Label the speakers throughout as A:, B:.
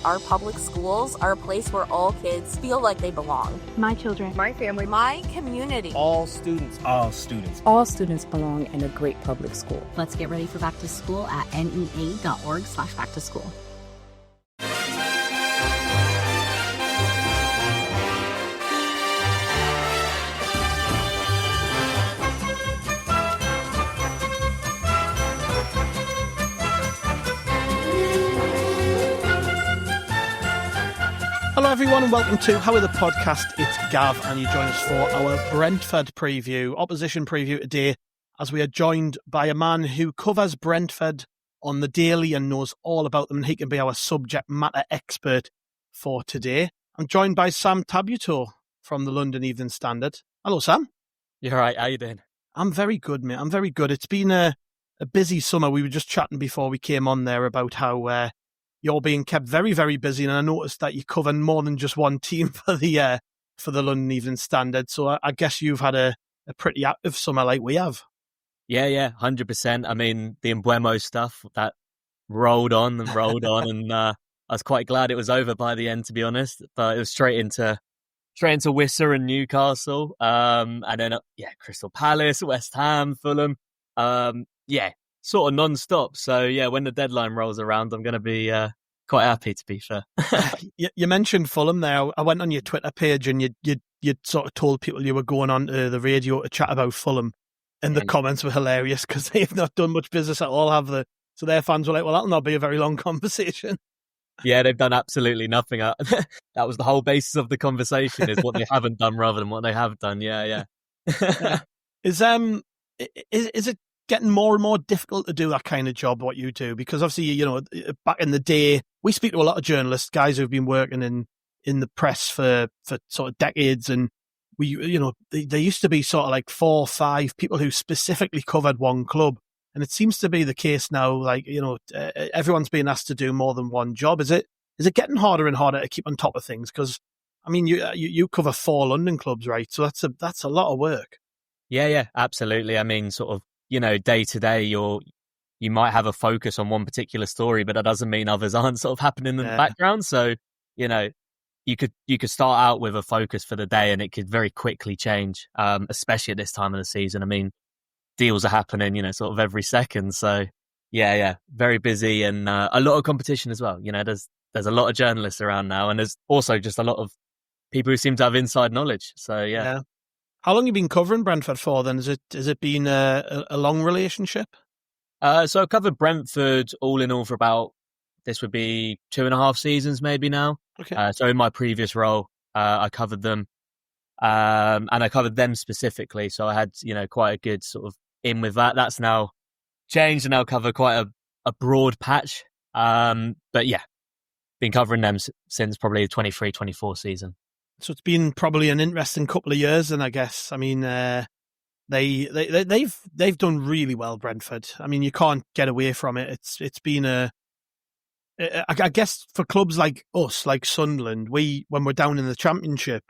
A: Our public schools are a place where all kids feel like they belong.
B: My children.
A: My family. My community.
C: All students. All students.
D: All students belong in a great public school.
E: Let's get ready for back to school at nea.org/backtoschool.
C: Hello everyone and welcome to How Are the Podcast. It's Gav and you join us for our Brentford preview, opposition preview today, as we are joined by a man who covers Brentford on the daily and knows all about them, and he can be our subject matter expert for today. I'm joined by Sam Tabuteau from the London Evening Standard. Hello Sam.
F: You're right, how you doing?
C: I'm very good, mate. I'm very good. It's been a busy summer. We were just chatting before we came on there about how you're being kept very, very busy, and I noticed that you cover more than just one team for the London Evening Standard. So I guess you've had a pretty active summer like we have.
F: Yeah, 100%. I mean, the Embuemo stuff that rolled on, and I was quite glad it was over by the end, to be honest. But it was straight into Worcester and Newcastle, and then Crystal Palace, West Ham, Fulham. Sort of non-stop. So, when the deadline rolls around, I'm going to be quite happy, to be fair.
C: You mentioned Fulham there. I went on your Twitter page and you sort of told people you were going on to the radio to chat about Fulham. And the comments were hilarious because they've not done much business at all, have they? So their fans were like, well, that'll not be a very long conversation.
F: Yeah, they've done absolutely nothing. That was the whole basis of the conversation, is what they haven't done rather than what they have done. Yeah.
C: Is it getting more and more difficult to do that kind of job, what you do? Because obviously, back in the day, we speak to a lot of journalists, guys who've been working in the press for sort of decades, and there used to be sort of like 4 or 5 people who specifically covered one club, and it seems to be the case now. Like, everyone's being asked to do more than one job. Is it getting harder and harder to keep on top of things? Because I mean, you cover 4 London clubs, right? So that's a lot of work. Yeah,
F: absolutely. I mean, sort of, day to day, you might have a focus on one particular story, but that doesn't mean others aren't sort of happening in the background. So, you could start out with a focus for the day and it could very quickly change, especially at this time of the season. I mean, deals are happening, sort of every second. So, very busy, and a lot of competition as well. There's a lot of journalists around now, and there's also just a lot of people who seem to have inside knowledge. So, yeah.
C: How long have you been covering Brentford for then? Has it been a long relationship?
F: So I've covered Brentford all in all for about, this would be 2.5 seasons maybe now.
C: Okay.
F: So in my previous role, I covered them, and I covered them specifically. So I had, quite a good sort of in with that. That's now changed, and I'll cover quite a broad patch. But yeah, been covering them since probably the 23-24 season.
C: So it's been probably an interesting couple of years, and I guess, I mean, they've done really well, Brentford. I mean, you can't get away from it. It's been I guess for clubs like us, like Sunderland, when we're down in the Championship,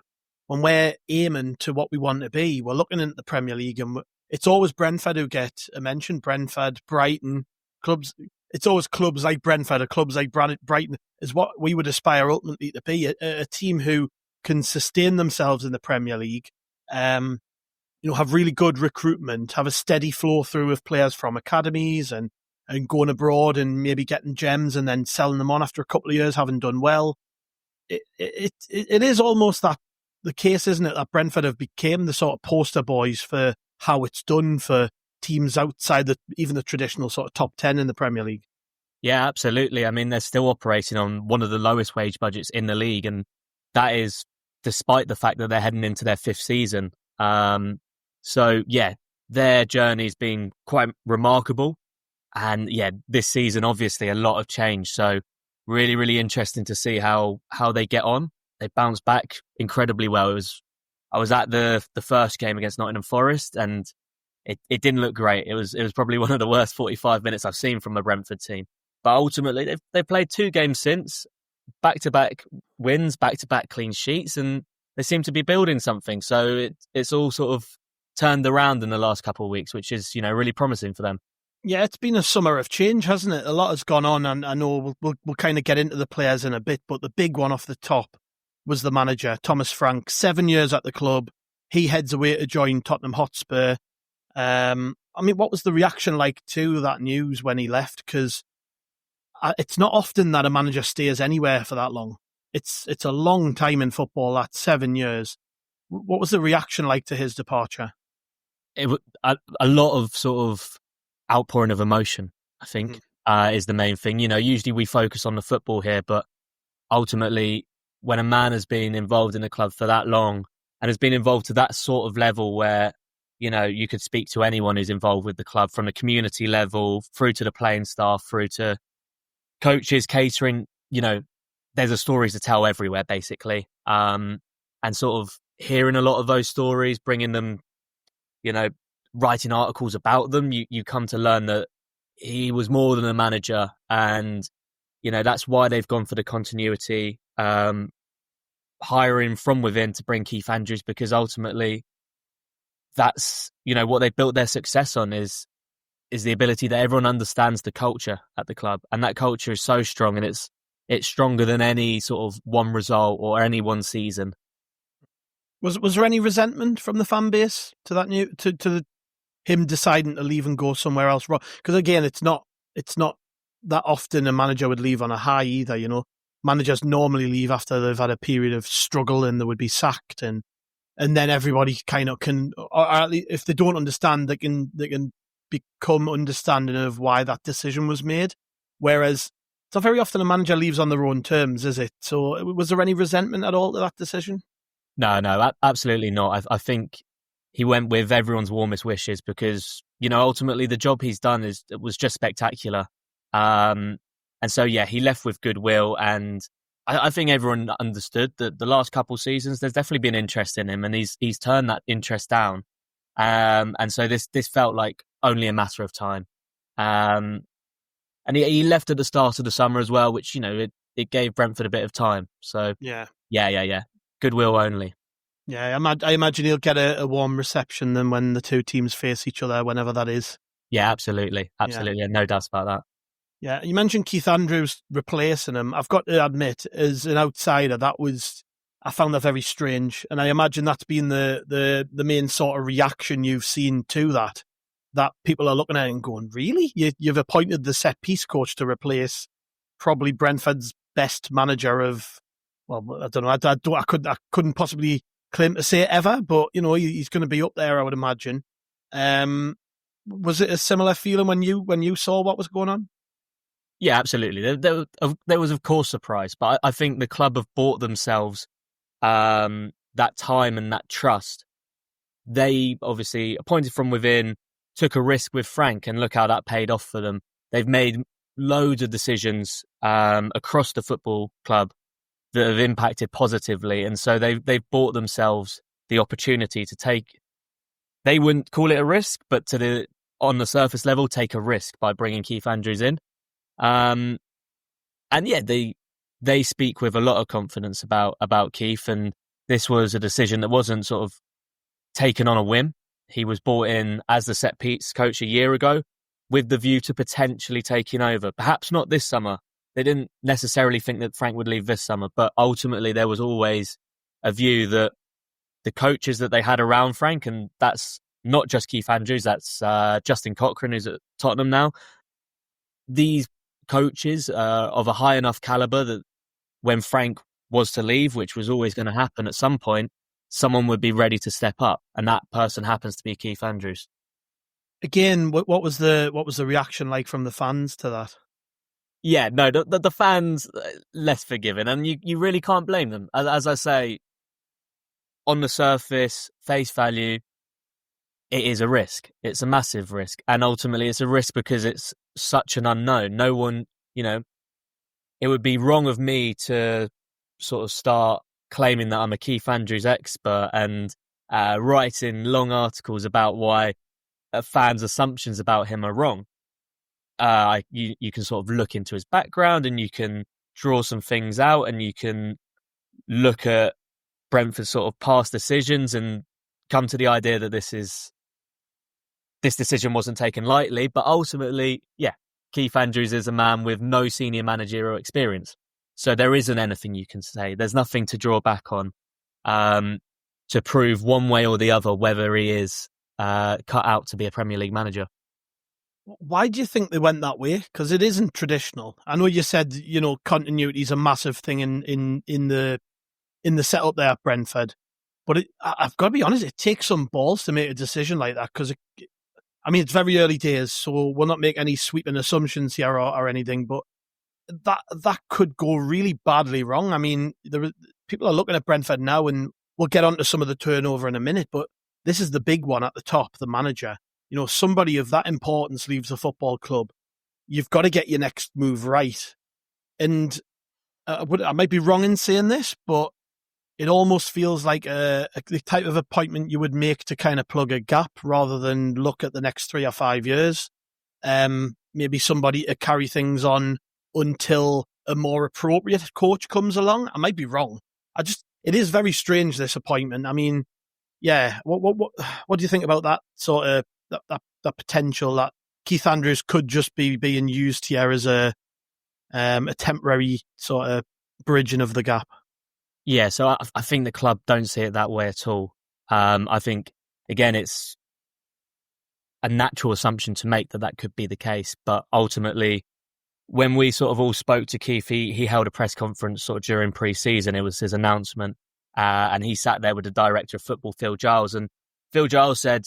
C: when we're aiming to what we want to be, we're looking into the Premier League, and it's always Brentford who get a mention. Brentford, Brighton, clubs. It's always clubs like Brentford or clubs like Brighton is what we would aspire ultimately to be, a team who can sustain themselves in the Premier League, have really good recruitment, have a steady flow through of players from academies and going abroad and maybe getting gems and then selling them on after a couple of years having done well. It is almost that the case, isn't it, that Brentford have become the sort of poster boys for how it's done for teams outside even the traditional sort of top 10 in the Premier League.
F: Yeah, absolutely. I mean, they're still operating on one of the lowest wage budgets in the league, and that is despite the fact that they're heading into their 5th season. So, their journey's been quite remarkable. And, this season, obviously, a lot of change. So, really, really interesting to see how they get on. They bounced back incredibly well. I was at the first game against Nottingham Forest, and it didn't look great. It was probably one of the worst 45 minutes I've seen from a Brentford team. But ultimately, they've played 2 games since, back-to-back wins, back-to-back clean sheets, and they seem to be building something. So it's all sort of turned around in the last couple of weeks, which is, really promising for them.
C: Yeah, it's been a summer of change, hasn't it? A lot has gone on, and I know we'll kind of get into the players in a bit, but the big one off the top was the manager, Thomas Frank. 7 years at the club. He heads away to join Tottenham Hotspur. I mean, what was the reaction like to that news when he left? Because it's not often that a manager stays anywhere for that long. It's a long time in football, that 7 years. What was the reaction like to his departure?
F: It was a lot of sort of outpouring of emotion, I think, is the main thing. You know, usually we focus on the football here, but ultimately, when a man has been involved in a club for that long and has been involved to that sort of level where, you know, you could speak to anyone who's involved with the club from the community level through to the playing staff, through to coaches, catering, you know, there's a story to tell everywhere, basically. And sort of hearing a lot of those stories, bringing them, you know, writing articles about them, you come to learn that he was more than a manager. And, you know, that's why they've gone for the continuity, hiring from within to bring Keith Andrews, because ultimately that's, you know, what they've built their success on is the ability that everyone understands the culture at the club. And that culture is so strong, and it's stronger than any sort of one result or any one season.
C: Was there any resentment from the fan base to that to him deciding to leave and go somewhere else? Because again, it's not that often a manager would leave on a high either. You know, managers normally leave after they've had a period of struggle and they would be sacked, and then everybody kind of can, or at least if they don't understand, they can become understanding of why that decision was made. Whereas it's not very often a manager leaves on their own terms, is it? So was there any resentment at all to that decision?
F: No, absolutely not. I think he went with everyone's warmest wishes because, you know, ultimately the job he's done was just spectacular. And so, yeah, he left with goodwill, and I think everyone understood that the last couple of seasons, there's definitely been interest in him, and he's turned that interest down. And so this felt like only a matter of time. And he left at the start of the summer as well, which, you know, it gave Brentford a bit of time. So yeah. Goodwill only.
C: Yeah, I imagine he'll get a warm reception then when the two teams face each other, whenever that is.
F: Yeah, absolutely. Yeah. No doubt about that.
C: Yeah, you mentioned Keith Andrews replacing him. I've got to admit, as an outsider, I found that very strange, and I imagine that's been the main sort of reaction you've seen to that people are looking at it and going, really? You've appointed the set-piece coach to replace probably Brentford's best manager of, well, I don't know, I couldn't possibly claim to say ever, but, you know, he's going to be up there, I would imagine. Was it a similar feeling when you saw what was going on?
F: Yeah, absolutely. There was, of course, surprise, but I think the club have bought themselves that time and that trust. They obviously appointed from within, took a risk with Frank, and look how that paid off for them. They've made loads of decisions across the football club that have impacted positively, and so they've bought themselves the opportunity to take. They wouldn't call it a risk, but on the surface level, take a risk by bringing Keith Andrews in. And yeah, they speak with a lot of confidence about Keith, and this was a decision that wasn't sort of taken on a whim. He was brought in as the set-piece coach a year ago with the view to potentially taking over. Perhaps not this summer. They didn't necessarily think that Frank would leave this summer, but ultimately there was always a view that the coaches that they had around Frank, and that's not just Keith Andrews, that's Justin Cochran, who's at Tottenham now. These coaches of a high enough calibre that when Frank was to leave, which was always going to happen at some point, someone would be ready to step up, and that person happens to be Keith Andrews.
C: Again, what was the reaction like from the fans to that?
F: Yeah, no, the fans less forgiving, and you really can't blame them. As I say, on the surface, face value, it is a risk. It's a massive risk, and ultimately, it's a risk because it's such an unknown. No one, you know, it would be wrong of me to sort of start claiming that I'm a Keith Andrews expert and writing long articles about why fans' assumptions about him are wrong. You can sort of look into his background, and you can draw some things out, and you can look at Brentford's sort of past decisions and come to the idea that this is this decision wasn't taken lightly, but ultimately, yeah, Keith Andrews is a man with no senior managerial experience. So there isn't anything you can say. There's nothing to draw back on to prove one way or the other whether he is cut out to be a Premier League manager.
C: Why do you think they went that way? Because it isn't traditional. I know you said, continuity is a massive thing in the setup there at Brentford, but I've got to be honest, it takes some balls to make a decision like that. Because it's very early days, so we'll not make any sweeping assumptions here or anything. But that could go really badly wrong. I mean, people are looking at Brentford now, and we'll get onto some of the turnover in a minute. But this is the big one at the top, the manager. Somebody of that importance leaves a football club. You've got to get your next move right. And I might be wrong in saying this, but it almost feels like the type of appointment you would make to kind of plug a gap rather than look at the next 3 or 5 years. Maybe somebody to carry things on until a more appropriate coach comes along. I might be wrong. It is very strange, this appointment. I mean, yeah. What do you think about that sort of that potential that Keith Andrews could just be being used here as a temporary sort of bridging of the gap?
F: Yeah, so I think the club don't see it that way at all. I think, again, it's a natural assumption to make that could be the case. But ultimately, when we sort of all spoke to Keith, he held a press conference sort of during pre-season. It was his announcement. And he sat there with the director of football, Phil Giles. And Phil Giles said,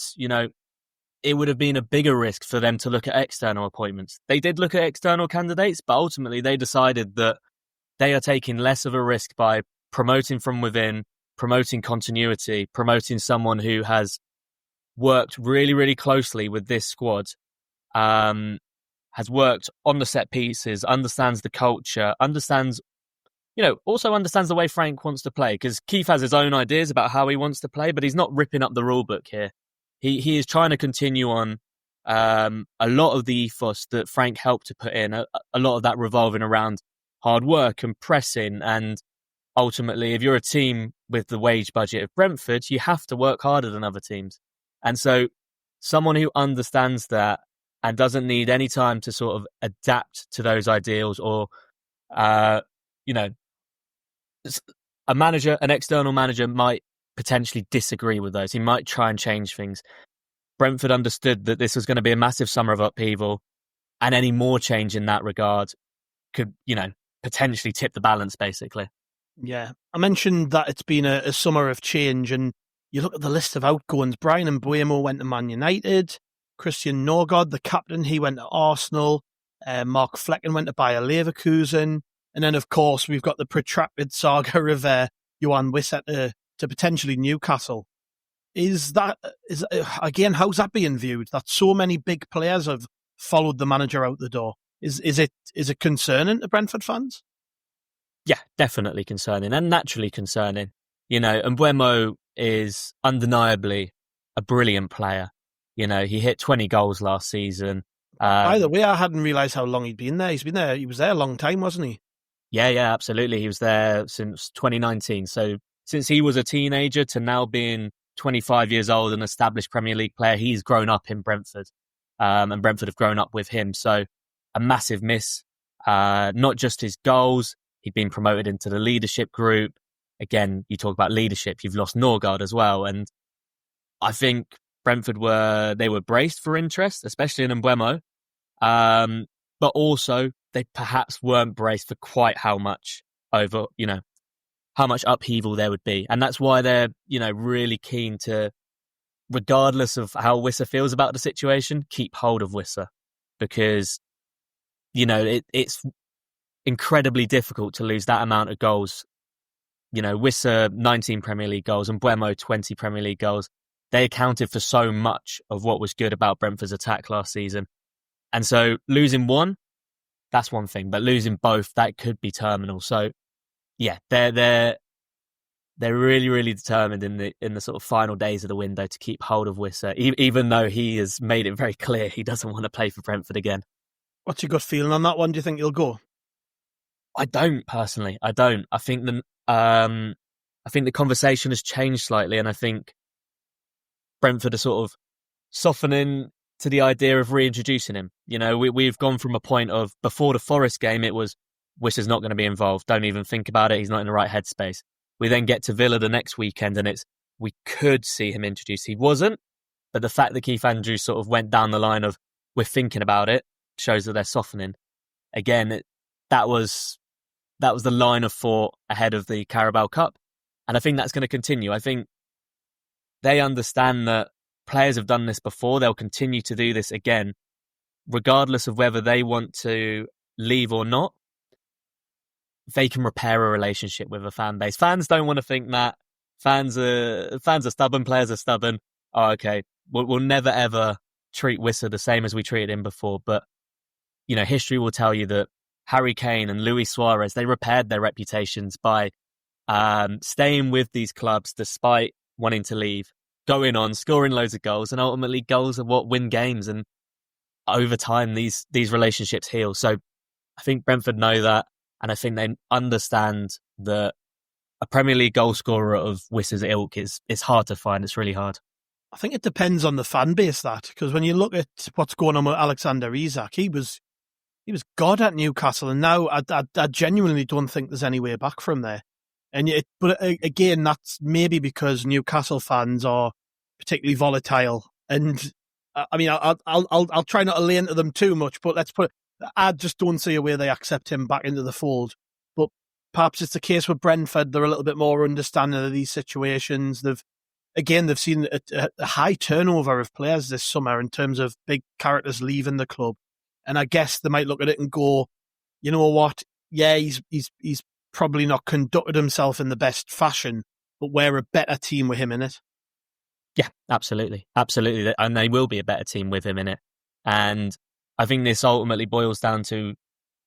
F: it would have been a bigger risk for them to look at external appointments. They did look at external candidates, but ultimately they decided that they are taking less of a risk by promoting from within, promoting continuity, promoting someone who has worked really, really closely with this squad, has worked on the set pieces, understands the culture, also understands the way Frank wants to play, because Keith has his own ideas about how he wants to play, but he's not ripping up the rule book here. He is trying to continue on a lot of the ethos that Frank helped to put in, a lot of that revolving around hard work and pressing. And ultimately, if you're a team with the wage budget of Brentford, you have to work harder than other teams. And so someone who understands that and doesn't need any time to sort of adapt to those ideals or, a manager, an external manager might potentially disagree with those. He might try and change things. Brentford understood that this was going to be a massive summer of upheaval, and any more change in that regard could, potentially tip the balance, basically.
C: Yeah. I mentioned that it's been a summer of change, and you look at the list of outgoings. Bryan Mbeumo went to Man United. Christian Norgard, the captain, he went to Arsenal. Mark Flecken went to Bayer Leverkusen. And then, of course, we've got the protracted saga of Johan Wissa to potentially Newcastle. Again, how's that being viewed? That so many big players have followed the manager out the door. Is it concerning to Brentford fans?
F: Yeah, definitely concerning, and naturally concerning. Mbeumo is undeniably a brilliant player. He hit 20 goals last season.
C: By the way, I hadn't realised how long he'd been there. He was there a long time, wasn't he?
F: Yeah, absolutely. He was there since 2019. So since he was a teenager to now being 25 years old, an established Premier League player, he's grown up in Brentford. And Brentford have grown up with him. So a massive miss. Not just his goals. He'd been promoted into the leadership group. Again, you talk about leadership. You've lost Norgard as well. And I think Brentford were braced for interest, especially in Mbeumo. But also they perhaps weren't braced for quite how much upheaval there would be. And that's why they're, really keen to, regardless of how Wissa feels about the situation, keep hold of Wissa. Because, it's incredibly difficult to lose that amount of goals. Wissa, 19 Premier League goals, and Mbeumo, 20 Premier League goals. They accounted for so much of what was good about Brentford's attack last season. And so losing one, that's one thing, but losing both, that could be terminal. So yeah, they're really, really determined in the sort of final days of the window to keep hold of Wissa, even though he has made it very clear he doesn't want to play for Brentford again.
C: What's your gut feeling on that one? Do you think he'll go?
F: I don't personally. I don't. I think the conversation has changed slightly, and I think Brentford are sort of softening to the idea of reintroducing him. You know, we've gone from a point of, before the Forest game, it was, Wissa's not going to be involved. Don't even think about it. He's not in the right headspace. We then get to Villa the next weekend and we could see him introduced. He wasn't, but the fact that Keith Andrews sort of went down the line of, we're thinking about it, shows that they're softening. Again, that was the line of thought ahead of the Carabao Cup. And I think that's going to continue. I think they understand that players have done this before. They'll continue to do this again, regardless of whether they want to leave or not. They can repair a relationship with a fan base. Fans don't want to think that. Fans are stubborn. Players are stubborn. Oh, okay. We'll never ever treat Wissa the same as we treated him before. But, you know, history will tell you that Harry Kane and Luis Suarez, they repaired their reputations by staying with these clubs despite wanting to leave, going on, scoring loads of goals, and ultimately goals are what win games. And over time, these relationships heal. So I think Brentford know that, and I think they understand that a Premier League goal scorer of Wissa's ilk is hard to find. It's really hard.
C: I think it depends on the fan base, that, because when you look at what's going on with Alexander Isak, he was God at Newcastle, and now I genuinely don't think there's any way back from there. But again, that's maybe because Newcastle fans are particularly volatile, and I mean, I'll try not to lay into them too much, but I just don't see a way they accept him back into the fold. But perhaps it's the case with Brentford; they're a little bit more understanding of these situations. They've seen a high turnover of players this summer in terms of big characters leaving the club, and I guess they might look at it and go, you know what? Yeah, he's probably not conducted himself in the best fashion, but we're a better team with him in it.
F: Yeah, absolutely. Absolutely. And they will be a better team with him in it. And I think this ultimately boils down to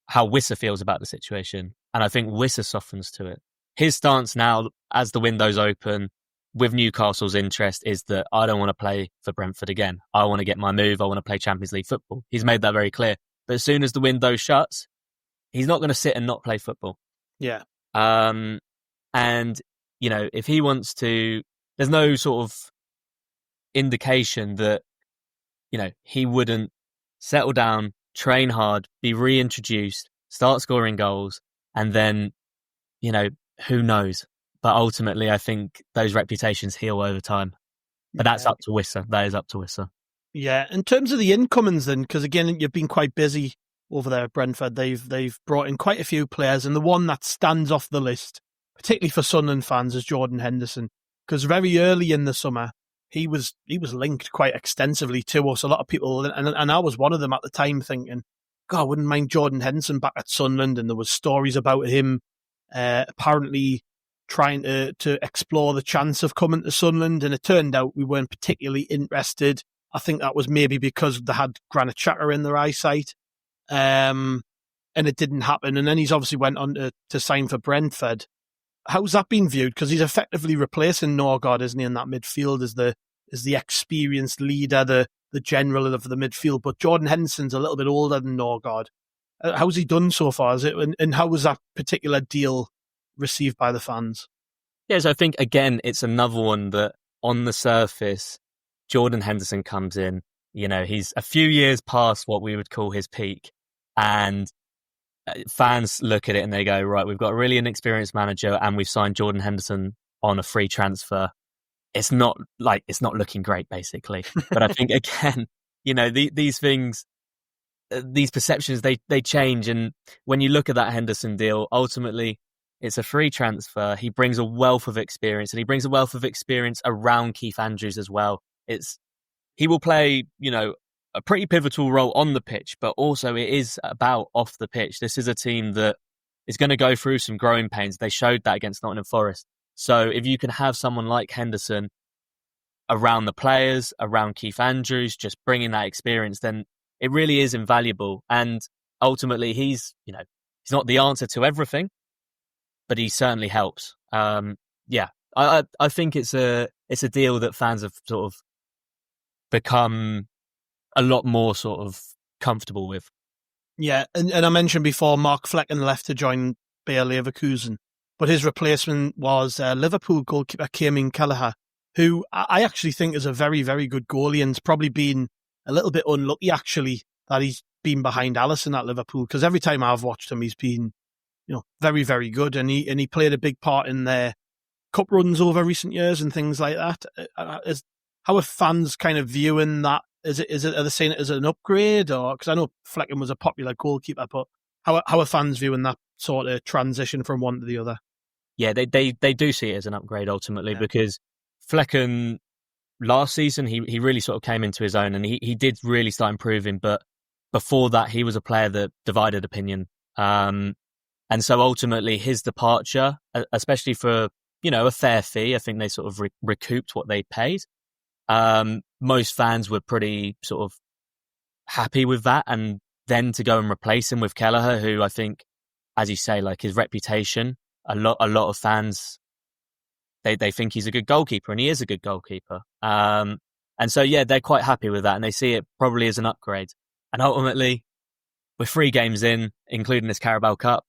F: how Wissa feels about the situation. And I think Wissa softens to it. His stance now, as the window's open, with Newcastle's interest, is that I don't want to play for Brentford again. I want to get my move. I want to play Champions League football. He's made that very clear. But as soon as the window shuts, he's not going to sit and not play football.
C: Yeah.
F: And, you know, if he wants to, there's no sort of indication that, you know, he wouldn't settle down, train hard, be reintroduced, start scoring goals, and then, you know, who knows? But ultimately, I think those reputations heal over time. But that's up to Wissa. That is up to Wissa. Yeah.
C: In terms of the incomings then, because again, you've been quite busy over there at Brentford. They've brought in quite a few players, and the one that stands off the list, particularly for Sunderland fans, is Jordan Henderson. Because very early in the summer, he was linked quite extensively to us. A lot of people, and I was one of them at the time, thinking, God, I wouldn't mind Jordan Henderson back at Sunderland. And there was stories about him apparently trying to explore the chance of coming to Sunderland, and it turned out we weren't particularly interested. I think that was maybe because they had Granit Xhaka in their eyesight. And it didn't happen. And then he's obviously went on to sign for Brentford. How's that been viewed? Because he's effectively replacing Norgard, isn't he, in that midfield as the experienced leader, the general of the midfield. But Jordan Henderson's a little bit older than Norgard. How's he done so far? And how was that particular deal received by the fans?
F: Yes, I think, again, it's another one that on the surface, Jordan Henderson comes in. You know, he's a few years past what we would call his peak. And fans look at it and they go, right, we've got a really inexperienced manager and we've signed Jordan Henderson on a free transfer. It's not looking great, basically. But I think, again, you know, these things, these perceptions, they change. And when you look at that Henderson deal, ultimately, it's a free transfer. He brings a wealth of experience, and he brings a wealth of experience around Keith Andrews as well. He will play, you know, a pretty pivotal role on the pitch, but also it is about off the pitch. This is a team that is going to go through some growing pains. They showed that against Nottingham Forest. So if you can have someone like Henderson around the players, around Keith Andrews, just bringing that experience, then it really is invaluable. And ultimately, he's not the answer to everything, but he certainly helps. I think it's a deal that fans have sort of become a lot more sort of comfortable with.
C: Yeah, and I mentioned before, Mark Flecken left to join Bayer Leverkusen, but his replacement was Liverpool goalkeeper Kieran Kelleher, who I actually think is a very, very good goalie, and has probably been a little bit unlucky, actually, that he's been behind Alisson at Liverpool, because every time I've watched him, he's been, very, very good. And he played a big part in their cup runs over recent years and things like that. How are fans kind of viewing that? Are they saying it as an upgrade? Or, because I know Flecken was a popular goalkeeper, but how are fans viewing that sort of transition from one to the other?
F: Yeah, they do see it as an upgrade ultimately, because Flecken last season, he really sort of came into his own, and he did really start improving. But before that, he was a player that divided opinion. And so ultimately his departure, especially for, a fair fee, I think they sort of recouped what they paid. Most fans were pretty sort of happy with that. And then to go and replace him with Kelleher, who I think, as you say, like his reputation, a lot of fans, they think he's a good goalkeeper, and he is a good goalkeeper. And so, yeah, they're quite happy with that, and they see it probably as an upgrade. And ultimately, we're 3 games in, including this Carabao Cup.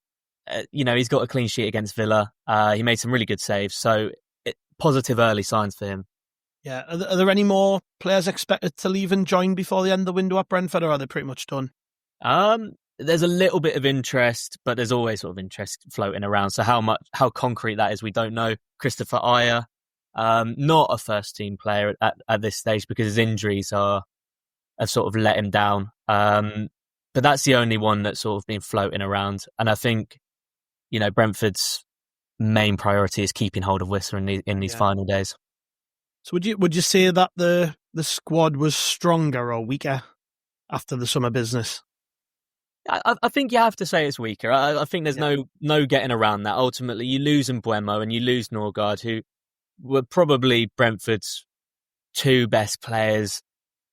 F: He's got a clean sheet against Villa. He made some really good saves. So positive early signs for him.
C: Yeah. Are there any more players expected to leave and join before the end of the window at Brentford, or are they pretty much done?
F: There's a little bit of interest, but there's always sort of interest floating around. So how concrete that is, we don't know. Christopher Ayer, not a first team player at this stage because his injuries have sort of let him down. But that's the only one that's sort of been floating around. And I think, Brentford's main priority is keeping hold of Whistler in these final days.
C: So would you say that the squad was stronger or weaker after the summer business?
F: I think you have to say it's weaker. I think there's no getting around that. Ultimately, you lose Mbeumo and you lose Norgard, who were probably Brentford's 2 best players.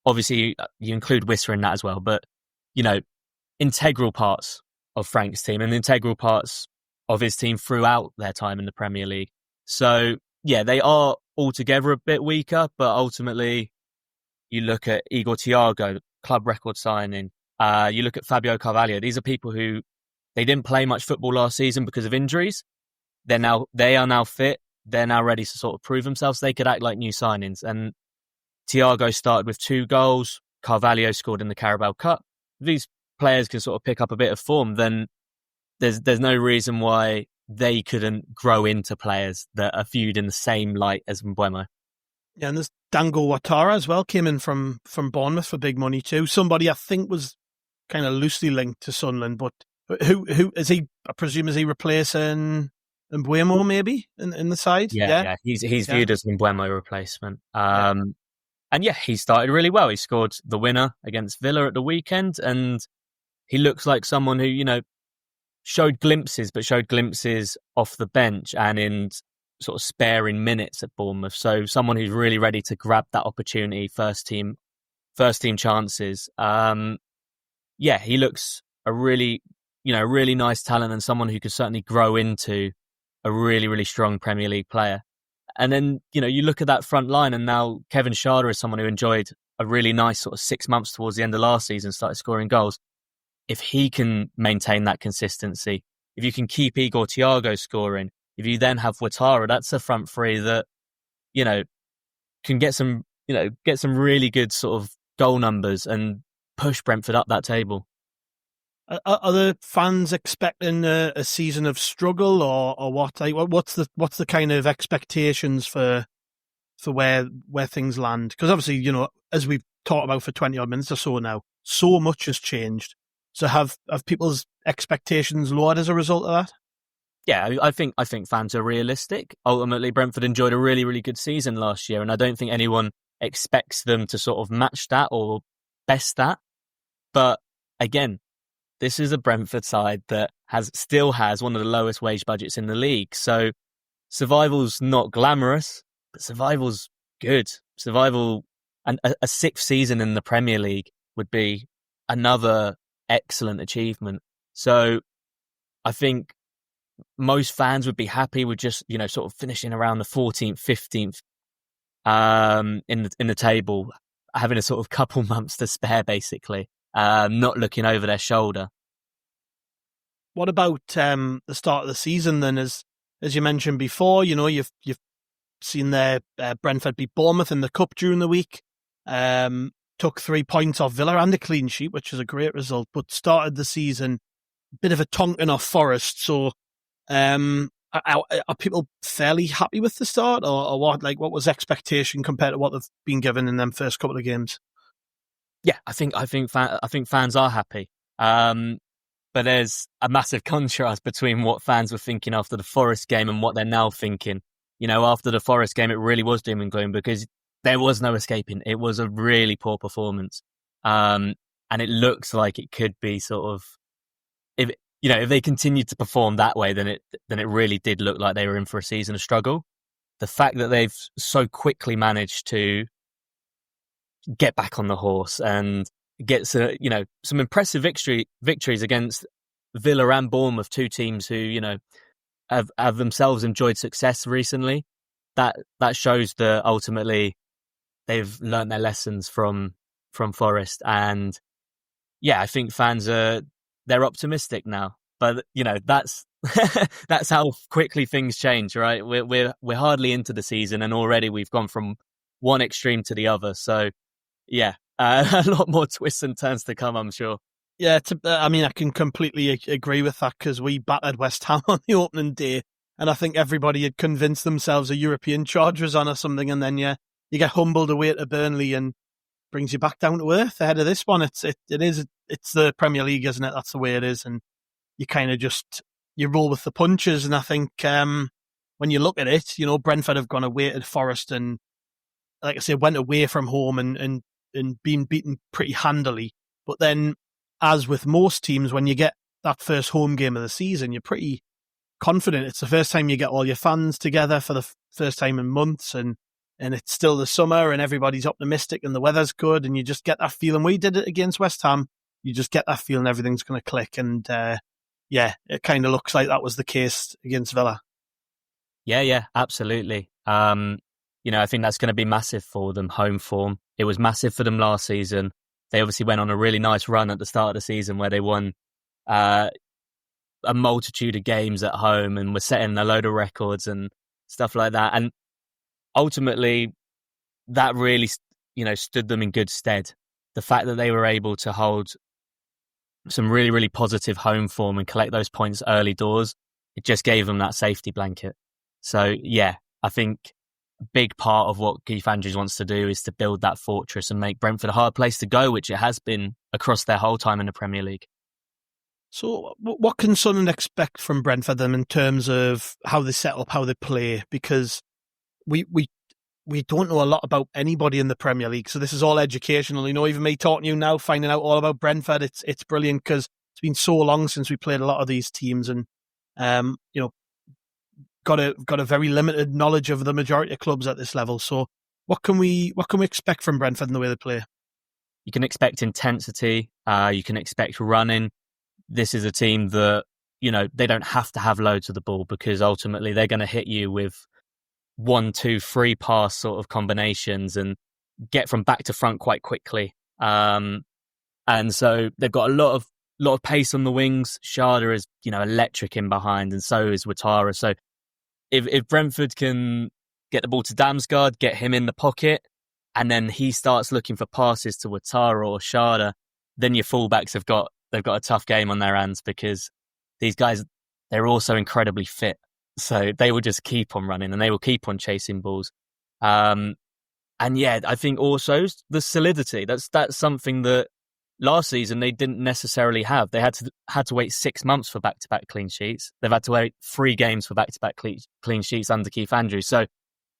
F: Obviously, you include Whistler in that as well, but, integral parts of Frank's team and integral parts of his team throughout their time in the Premier League. So, yeah, they are altogether a bit weaker, but ultimately, you look at Igor Thiago, club record signing. You look at Fabio Carvalho. These are people who they didn't play much football last season because of injuries. They are now fit. They're now ready to sort of prove themselves. They could act like new signings. And Thiago started with 2 goals. Carvalho scored in the Carabao Cup. If these players can sort of pick up a bit of form, then there's no reason why they couldn't grow into players that are viewed in the same light as Mbeumo.
C: Yeah, and there's Dango Ouattara as well, came in from Bournemouth for big money too. Somebody I think was kind of loosely linked to Sunderland, but who is he? I presume, is he replacing Mbeumo maybe in the side?
F: Yeah. He's viewed as an Mbeumo replacement. And yeah, he started really well. He scored the winner against Villa at the weekend, and he looks like someone who, showed glimpses off the bench and in sort of sparing minutes at Bournemouth. So someone who's really ready to grab that opportunity, first team chances. Yeah, he looks a really nice talent, and someone who could certainly grow into a really, really strong Premier League player. And then, you look at that front line, and now Kevin Schade is someone who enjoyed a really nice sort of 6 months towards the end of last season, started scoring goals. If he can maintain that consistency, if you can keep Igor Thiago scoring, if you then have Ouattara, that's a front three that, can get some really good sort of goal numbers and push Brentford up that table.
C: Are the fans expecting a season of struggle or what? Like, what's the kind of expectations for where things land? Because obviously, as we've talked about for 20 odd minutes or so now, so much has changed. So have people's expectations lowered as a result of that?
F: Yeah, I think fans are realistic. Ultimately, Brentford enjoyed a really, really good season last year, and I don't think anyone expects them to sort of match that or best that. But again, this is a Brentford side that still has one of the lowest wage budgets in the league. So survival's not glamorous, but survival's good. Survival, and a 6th season in the Premier League would be another excellent achievement. So I think most fans would be happy with just, sort of finishing around the 14th, 15th in the table, having a sort of couple months to spare, basically, not looking over their shoulder.
C: What about the start of the season then? As you mentioned before, you've seen Brentford beat Bournemouth in the cup during the week. took 3 points off Villa and a clean sheet, which is a great result, but started the season a bit of a tonking off Forest. So are people fairly happy with the start, or what? Like, what was expectation compared to what they've been given in them first couple of games?
F: Yeah, I think fans are happy. But there's a massive contrast between what fans were thinking after the Forest game and what they're now thinking. After the Forest game, it really was doom and gloom because there was no escaping. It was a really poor performance. And it looks like it could be sort of, if they continued to perform that way, then it really did look like they were in for a season of struggle. The fact that they've so quickly managed to get back on the horse and get some impressive victories against Villa and Bournemouth, two teams who have themselves enjoyed success recently. That shows that ultimately they've learnt their lessons from Forest, and I think fans they're optimistic now. But that's that's how quickly things change, right? We're hardly into the season, and already we've gone from one extreme to the other. So a lot more twists and turns to come, I'm sure.
C: Yeah, I can completely agree with that, because we battered West Ham on the opening day, and I think everybody had convinced themselves a European charge was on or something, and then you get humbled away to Burnley and brings you back down to earth ahead of this one. It's the Premier League, isn't it? That's the way it is, and you kind of you roll with the punches. And I think when you look at it, Brentford have gone away to Forest and, like I say, went away from home and been beaten pretty handily. But then, as with most teams, when you get that first home game of the season, you're pretty confident. It's the first time you get all your fans together for the first time in months, and it's still the summer and everybody's optimistic and the weather's good, and you just get that feeling. We did it against West Ham. You just get that feeling everything's going to click, and it kind of looks like that was the case against Villa.
F: Yeah, absolutely. I think that's going to be massive for them, home form. It was massive for them last season. They obviously went on a really nice run at the start of the season where they won a multitude of games at home and were setting a load of records and stuff like that. And ultimately, that really, stood them in good stead. The fact that they were able to hold some really, really positive home form and collect those points early doors, it just gave them that safety blanket. So, I think a big part of what Keith Andrews wants to do is to build that fortress and make Brentford a hard place to go, which it has been across their whole time in the Premier League.
C: So what can Sunderland expect from Brentford then in terms of how they set up, how they play? Because we don't know a lot about anybody in the Premier League, so this is all educational. Even me talking to you now, finding out all about Brentford, it's brilliant, because it's been so long since we played a lot of these teams, and got a very limited knowledge of the majority of clubs at this level. So what can we expect from Brentford in the way they play?
F: You can expect intensity. You can expect running. This is a team that, they don't have to have loads of the ball, because ultimately they're going to hit you with 1, 2, 3 pass sort of combinations and get from back to front quite quickly. And so they've got a lot of pace on the wings. Sharda is, electric in behind, and so is Ouattara. So if Brentford can get the ball to Damsgaard, get him in the pocket, and then he starts looking for passes to Ouattara or Sharda, then your fullbacks they've got a tough game on their hands, because these guys, they're also incredibly fit. So they will just keep on running and they will keep on chasing balls. I think also the solidity. That's something that last season they didn't necessarily have. They had to wait 6 months for back-to-back clean sheets. They've had to wait 3 games for back-to-back clean sheets under Keith Andrews. So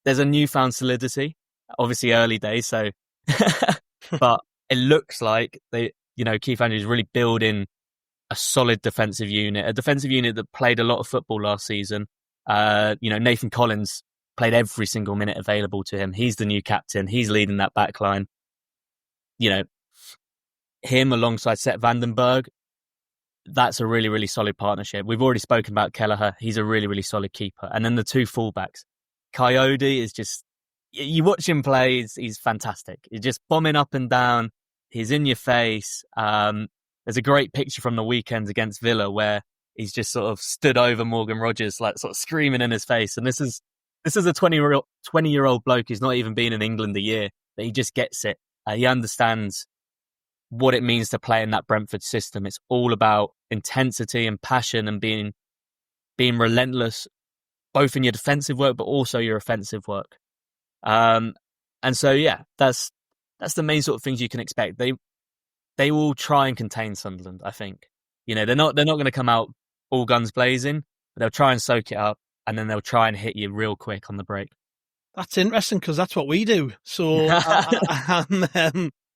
F: there's a newfound solidity. Obviously early days, so but it looks like Keith Andrews is really building a solid defensive unit, that played a lot of football last season. Nathan Collins played every single minute available to him. He's the new captain. He's leading that back line. Him alongside Seth Vandenberg, that's a really, really solid partnership. We've already spoken about Kelleher. He's a really, really solid keeper. And then the 2 fullbacks. Coyote is just, you watch him play, he's fantastic. He's just bombing up and down. He's in your face. There's a great picture from the weekend against Villa where he's just sort of stood over Morgan Rogers, like sort of screaming in his face. And this is a 20-year-old bloke who's not even been in England a year, but he just gets it. He understands what it means to play in that Brentford system. It's all about intensity and passion and being relentless, both in your defensive work, but also your offensive work. And so, yeah, that's the main sort of things you can expect. They will try and contain Sunderland, I think. They're not going to come out all guns blazing, but they'll try and soak it up, and then they'll try and hit you real quick on the break.
C: That's interesting because that's what we do. So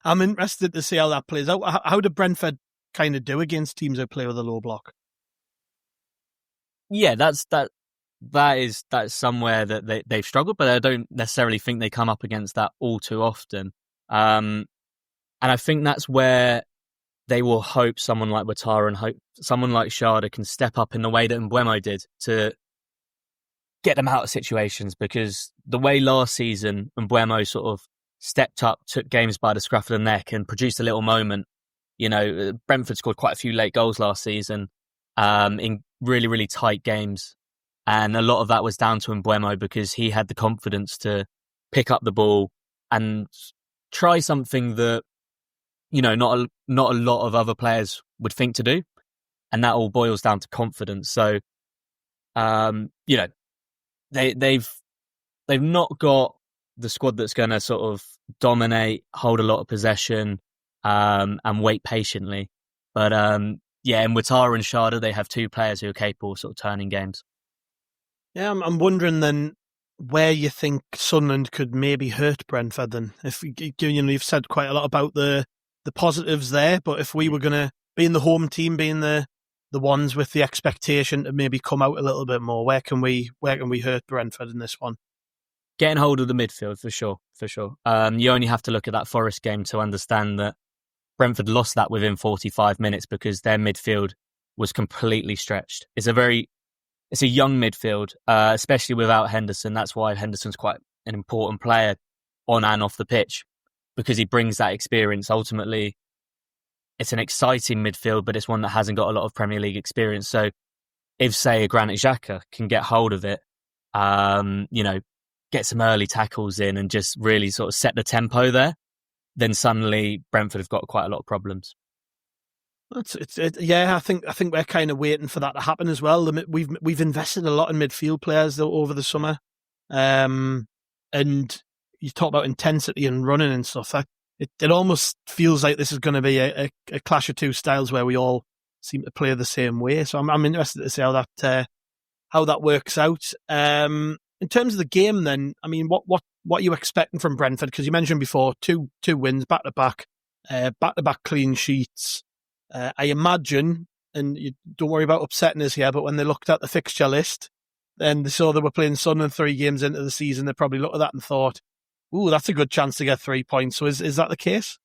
C: I'm interested to see how that plays out. How do Brentford kind of do against teams who play with a low block?
F: Yeah, that's somewhere that they've struggled, but I don't necessarily think they come up against that all too often. And I think that's where they will hope someone like Ouattara and hope someone like Sharda can step up in the way that Mbeumo did to get them out of situations, because the way last season Mbeumo sort of stepped up, took games by the scruff of the neck and produced a little moment. Brentford scored quite a few late goals last season in really, really tight games. And a lot of that was down to Mbeumo because he had the confidence to pick up the ball and try something that, not a lot of other players would think to do. And that all boils down to confidence. So, they've not got the squad that's going to sort of dominate, hold a lot of possession, and wait patiently. But, in Ouattara and Sharda, they have two players who are capable of sort of turning games.
C: Yeah, I'm wondering then where you think Sunderland could maybe hurt Brentford then. If you've said quite a lot about the positives there, but if we were going to be in the home team, being the ones with the expectation to maybe come out a little bit more, where can we hurt Brentford in this one?
F: Getting hold of the midfield for sure. You only have to look at that Forest game to understand that Brentford lost that within 45 minutes because their midfield was completely stretched. It's a young midfield, especially without Henderson. That's why Henderson's quite an important player on and off the pitch, because he brings that experience. Ultimately, it's an exciting midfield, but it's one that hasn't got a lot of Premier League experience. So if, say, a Granit Xhaka can get hold of it, get some early tackles in and just really sort of set the tempo there, then suddenly Brentford have got quite a lot of problems.
C: I think we're kind of waiting for that to happen as well. We've invested a lot in midfield players over the summer, and you talk about intensity and running and stuff. It almost feels like this is going to be a clash of two styles where we all seem to play the same way. So I'm interested to see how that works out. In terms of the game, then, I mean, what are you expecting from Brentford? Because you mentioned before two wins back to back clean sheets. I imagine, and you don't worry about upsetting us here, but when they looked at the fixture list, then they saw they were playing Sunderland 3 games into the season, they probably looked at that and thought, ooh, that's a good chance to get 3 points. So is that the case?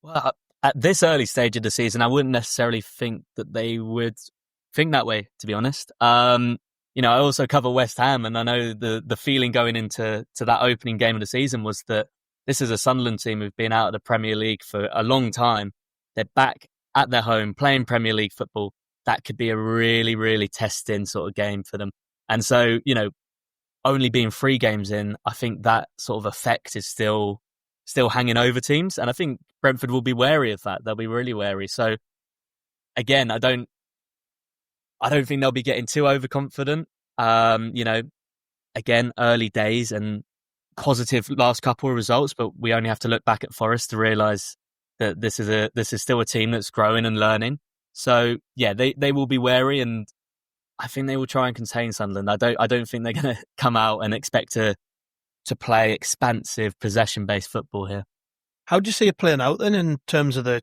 F: Well, at this early stage of the season, I wouldn't necessarily think that they would think that way, to be honest. I also cover West Ham, and I know the feeling going into that opening game of the season was that this is a Sunderland team who've been out of the Premier League for a long time. They're back at their home playing Premier League football. That could be a really, really testing sort of game for them. And so, only being 3 games in, I think that sort of effect is still hanging over teams. And I think Brentford will be wary of that. They'll be really wary. So again, I don't think they'll be getting too overconfident. Again, early days and positive last couple of results, but we only have to look back at Forest to realise that this is still a team that's growing and learning. So yeah, they will be wary, and I think they will try and contain Sunderland. I don't think they're going to come out and expect to play expansive possession-based football here.
C: How do you see it playing out then in terms of the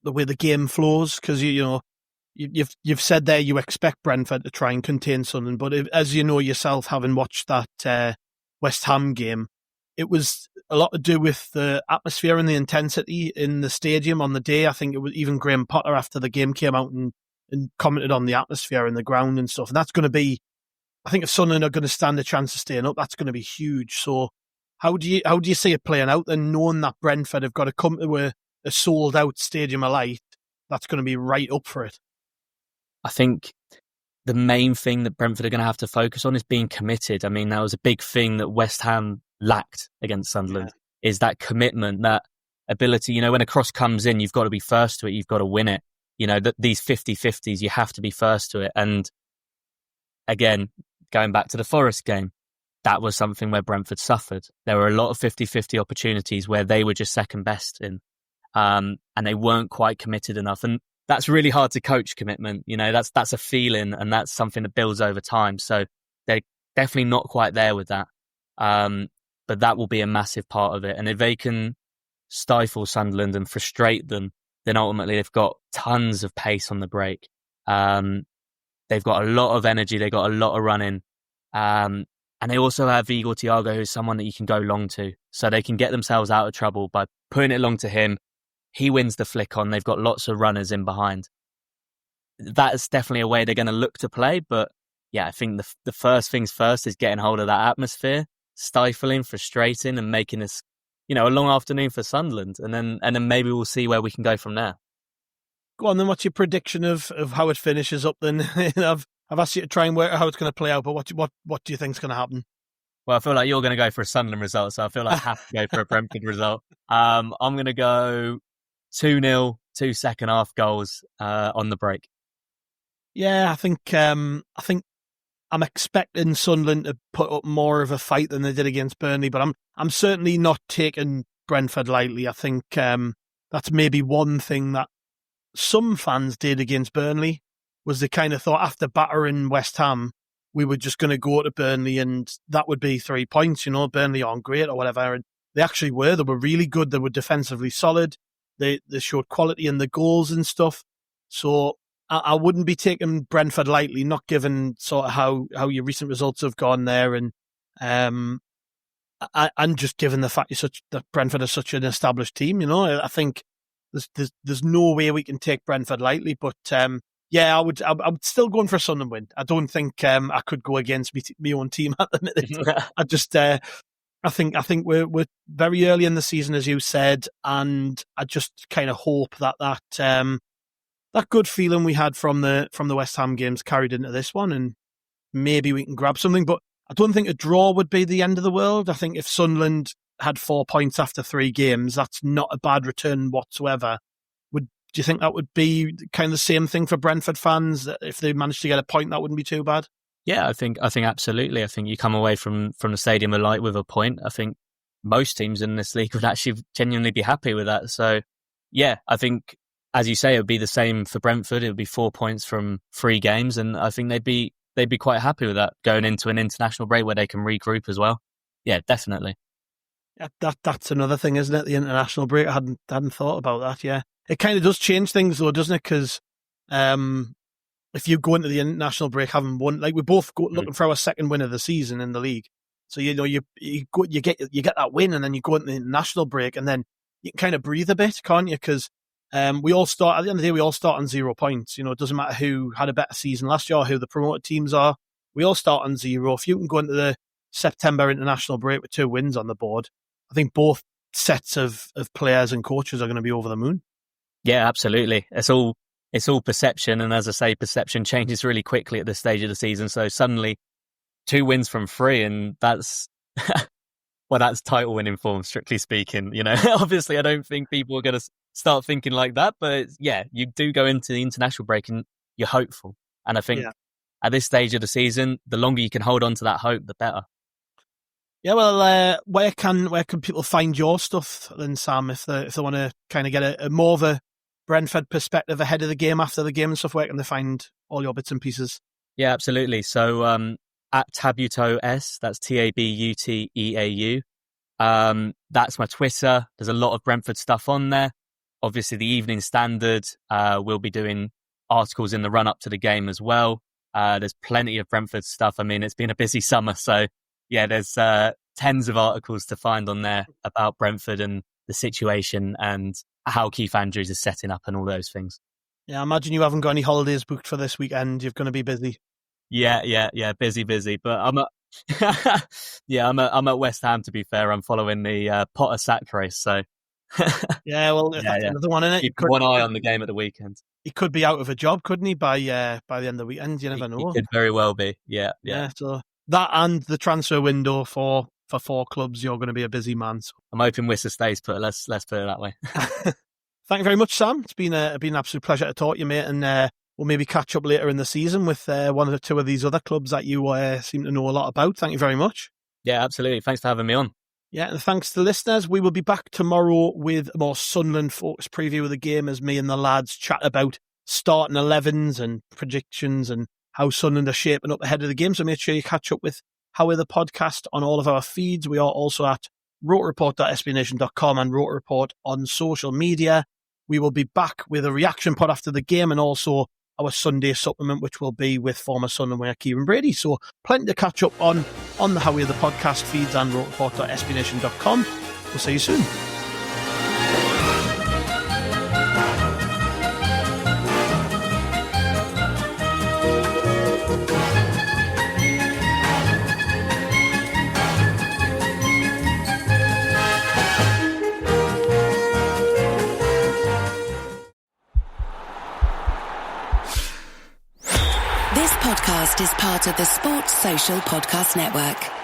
C: way the game flows? Because you've said there you expect Brentford to try and contain Sunderland, but as you know yourself, having watched that West Ham game, it was a lot to do with the atmosphere and the intensity in the stadium on the day. I think it was even Graham Potter after the game came out and commented on the atmosphere in the ground and stuff. And that's going to be, I think if Sunderland are going to stand a chance of staying up, that's going to be huge. So how do you see it playing out then, knowing that Brentford have got to come to a sold out Stadium of Light that's going to be right up for it?
F: I think the main thing that Brentford are going to have to focus on is being committed. I mean, that was a big thing that West Ham lacked against Sunderland. is that commitment, that ability. You know, when a cross comes in, you've got to be first to it. You've got to win it. You know, these 50-50s, you have to be first to it. And again, going back to the Forest game, that was something where Brentford suffered. There were a lot of 50-50 opportunities where they were just second best in, and they weren't quite committed enough. And that's really hard to coach, commitment. You know, that's a feeling, and that's something that builds over time. So they're definitely not quite there with that. But that will be a massive part of it. And if they can stifle Sunderland and frustrate them, then ultimately they've got tons of pace on the break. They've got a lot of energy. They've got a lot of running. And they also have Igor Thiago, who's someone that you can go long to. So they can get themselves out of trouble by putting it long to him. He wins the flick on. They've got lots of runners in behind. That is definitely a way they're going to look to play. But yeah, I think the first things first is getting hold of that atmosphere, stifling, frustrating, and making this, you know, a long afternoon for Sunderland. And then maybe we'll see where we can go from there.
C: Go on then, what's your prediction of how it finishes up then? I've asked you to try and work out how it's going to play out, but what do you think is going to happen?
F: Well, I feel like you're going to go for a Sunderland result, so I feel like I have to go for a Brentford result. I'm going to go 2-0, 2 second half goals on the break.
C: Yeah, I think I'm expecting Sunderland to put up more of a fight than they did against Burnley, but I'm certainly not taking Brentford lightly. I think that's maybe one thing that some fans did against Burnley, was they kind of thought after battering West Ham, we were just going to go to Burnley and that would be 3 points. You know, Burnley aren't great or whatever. And they actually were. They were really good. They were defensively solid. They showed quality in the goals and stuff. So I wouldn't be taking Brentford lightly, not given sort of how your recent results have gone there. And just given the fact that Brentford is such an established team, you know, I think there's no way we can take Brentford lightly. But yeah, I would still go for a Sunderland win. I don't think I could go against my own team at the minute. I think we're very early in the season, as you said, and I just kind of hope that good feeling we had from the West Ham games carried into this one, and maybe we can grab something. But I don't think a draw would be the end of the world. I think if Sunderland had 4 points after 3 games, that's not a bad return whatsoever. Do you think that would be kind of the same thing for Brentford fans? That if they managed to get a point, that wouldn't be too bad?
F: Yeah, I think absolutely. I think you come away from the Stadium of Light with a point. I think most teams in this league would actually genuinely be happy with that. So yeah, I think, as you say, it would be the same for Brentford. It would be 4 points from 3 games, and I think they'd be quite happy with that going into an international break where they can regroup as well. Yeah, definitely.
C: Yeah, that's another thing, isn't it? The international break. I hadn't thought about that. Yeah. It kind of does change things, though, doesn't it? Because if you go into the international break having won, like we both go looking for our second win of the season in the league, so you know you get that win, and then you go into the international break, and then you can kind of breathe a bit, can't you? Because we all start at the end of the day, we all start on 0 points. You know, it doesn't matter who had a better season last year or who the promoted teams are. We all start on 0. If you can go into the September international break with 2 wins on the board, I think both sets of players and coaches are going to be over the moon.
F: Yeah, absolutely. It's all perception, and as I say, perception changes really quickly at this stage of the season. So suddenly, 2 wins from 3, and that's that's title winning form, strictly speaking. You know, obviously, I don't think people are going to start thinking like that, but yeah, you do go into the international break and you're hopeful. And I think at this stage of the season, the longer you can hold on to that hope, the better.
C: Yeah, well, where can people find your stuff then, Sam, if they want to kind of get a more of a Brentford perspective ahead of the game, after the game and stuff? Where can they find all your bits and pieces?
F: Yeah, absolutely. So at Tabuteau S, that's Tabuteau. That's my Twitter. There's a lot of Brentford stuff on there. Obviously, the Evening Standard will be doing articles in the run up to the game as well. There's plenty of Brentford stuff. I mean, it's been a busy summer, so yeah, there's tens of articles to find on there about Brentford and the situation and how Keith Andrews is setting up and all those things.
C: Yeah, I imagine you haven't got any holidays booked for this weekend. You're going to be busy.
F: Yeah, busy. But I'm at West Ham, to be fair. I'm following the Potter sack race, so
C: yeah. Well, that's another one, isn't it?
F: Keep one eye on the game at the weekend.
C: He could be out of a job, couldn't he? By the end of the weekend, you never know.
F: He could very well be. Yeah.
C: So that and the transfer window for for 4 clubs, you're going to be a busy man. So.
F: I'm hoping Worcester stays put. Let's put it that way.
C: Thank you very much, Sam. It's been an absolute pleasure to talk to you, mate. And we'll maybe catch up later in the season with one or two of these other clubs that you seem to know a lot about. Thank you very much.
F: Yeah, absolutely. Thanks for having me on.
C: Yeah, and thanks to the listeners. We will be back tomorrow with a more Sunderland-focused preview of the game as me and the lads chat about starting 11s and predictions and how Sunderland are shaping up ahead of the game. So make sure you catch up with How Are the podcast on all of our feeds. We are also at rotoreport.sbnation.com and Rotoreport on social media. We will be back with a reaction pod after the game and also our Sunday supplement, which will be with former Sunderland winger Kieran Brady. So plenty to catch up on the How Are the podcast feeds and rotoreport.sbnation.com. We'll see you soon.
B: This podcast is part of the Sports Social Podcast Network.